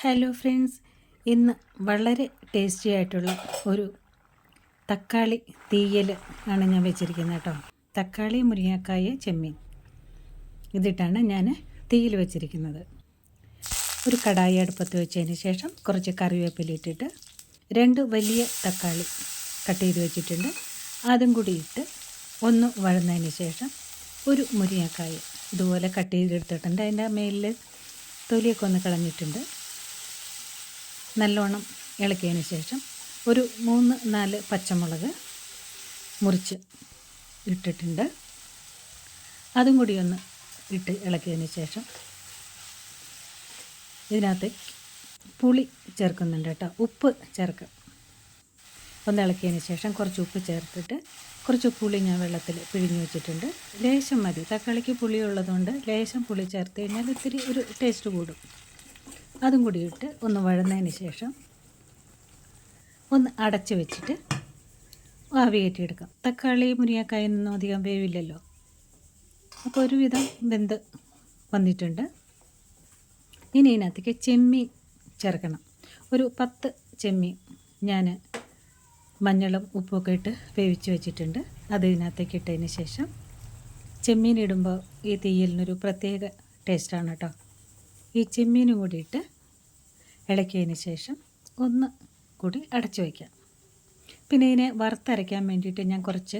Hello friends, ഇന്ന് വളരെ tasty ആയിട്ടുള്ള ഒരു തക്കാളി തീയൽ ആണ് ഞാൻ വെച്ചിരിക്കുന്നത് കേട്ടോ. തക്കാളി, മുരിങ്ങക്കായ, ചെമ്മീൻ ഇതിട്ടാണ് ഞാൻ തീയൽ വെച്ചിരിക്കുന്നത്. ഒരു കടായി അടുപ്പത്ത് വെച്ചതിന് ശേഷം കുറച്ച് കറിവേപ്പില ഇട്ടിട്ട് 2 വലിയ തക്കാളി കട്ട് ചെയ്ത് വെച്ചിട്ടുണ്ട്. അതും കൂടി ഇട്ട് ഒന്ന് വഴന്നതിന് ശേഷം ഒരു മുരിങ്ങക്കായ ഇതുപോലെ കട്ട് ചെയ്തെടുത്തിട്ടുണ്ട്. അതിൻ്റെ മേലിൽ തൊലിയൊക്കെ ഒന്ന് കളഞ്ഞിട്ടുണ്ട്. നല്ലോണം ഇളക്കിയതിന് ശേഷം ഒരു 3-4 പച്ചമുളക് മുറിച്ച് ഇട്ടിട്ടുണ്ട്. അതും കൂടി ഒന്ന് ഇട്ട് ഇളക്കിയതിന് ശേഷം ഇതിനകത്ത് പുളി ചേർക്കുന്നുണ്ട് കേട്ടോ. ഉപ്പ് ചേർക്കുക. ഒന്ന് ഇളക്കിയതിന് ശേഷം കുറച്ച് ഉപ്പ് ചേർത്തിട്ട് കുറച്ച് പുളി ഞാൻ വെള്ളത്തിൽ പിഴിഞ്ഞ് വെച്ചിട്ടുണ്ട്. ലേശം മതി, തക്കാളിക്ക് പുളി ഉള്ളതുകൊണ്ട് ലേശം പുളി ചേർത്ത് കഴിഞ്ഞാൽ ഇത്തിരി ഒരു ടേസ്റ്റ് കൂടും. അതും കൂടി ഇട്ട് ഒന്ന് വഴന്നതിന് ശേഷം ഒന്ന് അടച്ച് വെച്ചിട്ട് ആവി കയറ്റിയെടുക്കാം. തക്കാളി മുരിങ്ങക്കായൊന്നും അധികം വേവില്ലല്ലോ, അപ്പോൾ ഒരുവിധം വെന്ത് വന്നിട്ടുണ്ട്. ഇനി ഇതിനകത്തേക്ക് ചെമ്മീൻ ചേർക്കണം. ഒരു 10 ചെമ്മീൻ ഞാൻ മഞ്ഞളും ഉപ്പൊക്കെ ഇട്ട് വേവിച്ച് വെച്ചിട്ടുണ്ട്. അത് ഇതിനകത്തേക്ക് ഇട്ടതിന് ശേഷം ചെമ്മീൻ ഇടുമ്പോൾ ഈ തീയലിനൊരു പ്രത്യേക ടേസ്റ്റാണ് കേട്ടോ. ഈ ചെമ്മീനും കൂടി ഇട്ട് ഇളക്കിയതിന് ശേഷം ഒന്ന് കൂടി അടച്ചു വയ്ക്കാം. പിന്നെ ഇതിനെ വറുത്തരയ്ക്കാൻ വേണ്ടിയിട്ട് ഞാൻ കുറച്ച്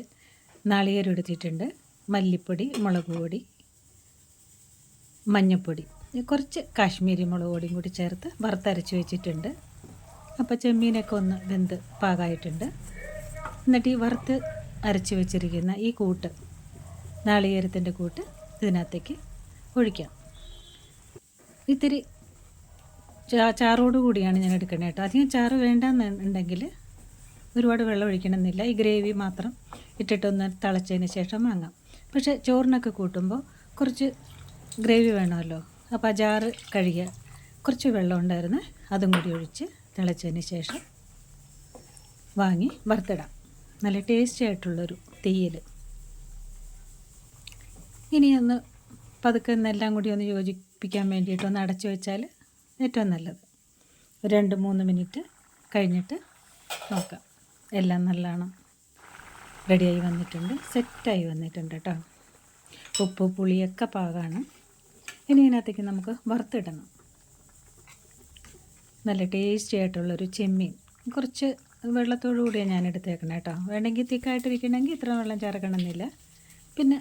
നാളികേരം എടുത്തിട്ടുണ്ട്. മല്ലിപ്പൊടി, മുളക് പൊടി, മഞ്ഞൾപ്പൊടി, കുറച്ച് കാശ്മീരി മുളക് പൊടിയും കൂടി ചേർത്ത് വറുത്തരച്ച് വെച്ചിട്ടുണ്ട്. അപ്പോൾ ചെമ്മീനൊക്കെ ഒന്ന് വെന്ത് പാകമായിട്ടുണ്ട്. എന്നിട്ട് ഈ വറുത്ത് അരച്ച് വെച്ചിരിക്കുന്ന ഈ കൂട്ട്, നാളികേരത്തിൻ്റെ കൂട്ട് ഇതിനകത്തേക്ക് ഒഴിക്കാം. ഇത്തിരി ചാറോട് കൂടിയാണ് ഞാൻ എടുക്കുന്നത് കേട്ടോ. അധികം ചാറ് വേണ്ടെന്നുണ്ടെങ്കിൽ ഒരുപാട് വെള്ളം ഒഴിക്കണമെന്നില്ല. ഈ ഗ്രേവി മാത്രം ഇട്ടിട്ടൊന്ന് തിളച്ചതിന് ശേഷം വാങ്ങാം. പക്ഷേ ചോറിനൊക്കെ കൂട്ടുമ്പോൾ കുറച്ച് ഗ്രേവി വേണമല്ലോ. അപ്പോൾ ആ ജാറ് കഴുകിയ കുറച്ച് വെള്ളം ഉണ്ടായിരുന്നു, അതും കൂടി ഒഴിച്ച് തിളച്ചതിന് ശേഷം വാങ്ങി വറുത്തിടാം. നല്ല ടേസ്റ്റി ആയിട്ടുള്ളൊരു തീയൽ. ഇനി ഒന്ന് പതുക്കെ എല്ലാം കൂടി ഒന്ന് യോജിപ്പിക്കാൻ വേണ്ടിയിട്ട് ഒന്ന് അടച്ചു വെച്ചാൽ ഏറ്റവും നല്ലത്. 2-3 മിനിറ്റ് കഴിഞ്ഞിട്ട് നോക്കാം. എല്ലാം നല്ലോണം റെഡിയായി വന്നിട്ടുണ്ട്, സെറ്റായി വന്നിട്ടുണ്ട് കേട്ടോ. ഉപ്പ് പുളിയൊക്കെ പാകമാണ്. ഇനി ഇതിനകത്തേക്ക് നമുക്ക് വറുത്തിടണം. നല്ല ടേസ്റ്റി ആയിട്ടുള്ളൊരു ചെമ്മീൻ കുറച്ച് വെള്ളത്തോടു കൂടിയാണ് ഞാൻ എടുത്തേക്കണം കേട്ടോ. വേണമെങ്കിൽ തിക്കായിട്ടിരിക്കണമെങ്കിൽ ഇത്ര വെള്ളം ചേർക്കണമെന്നില്ല. പിന്നെ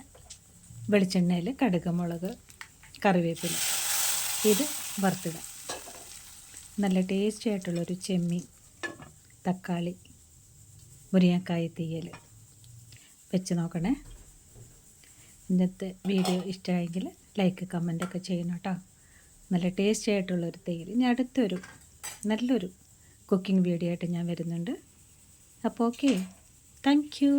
വെളിച്ചെണ്ണയിൽ കടുക്, മുളക്, കറിവേപ്പില ഇത് വറുത്തിടാം. നല്ല ടേസ്റ്റി ആയിട്ടുള്ളൊരു ചെമ്മീൻ തക്കാളി മുരിങ്ങക്കായ തീയൽ വെച്ച് നോക്കണേ. ഇന്നത്തെ വീഡിയോ ഇഷ്ടമായെങ്കിൽ ലൈക്ക്, കമൻ്റൊക്കെ ചെയ്യണം കേട്ടോ. നല്ല ടേസ്റ്റി ആയിട്ടുള്ളൊരു തീയൽ. ഇനി അടുത്തൊരു നല്ലൊരു കുക്കിംഗ് വീഡിയോ ആയിട്ട് ഞാൻ വരുന്നുണ്ട്. അപ്പോൾ ഓക്കെ, താങ്ക് യു.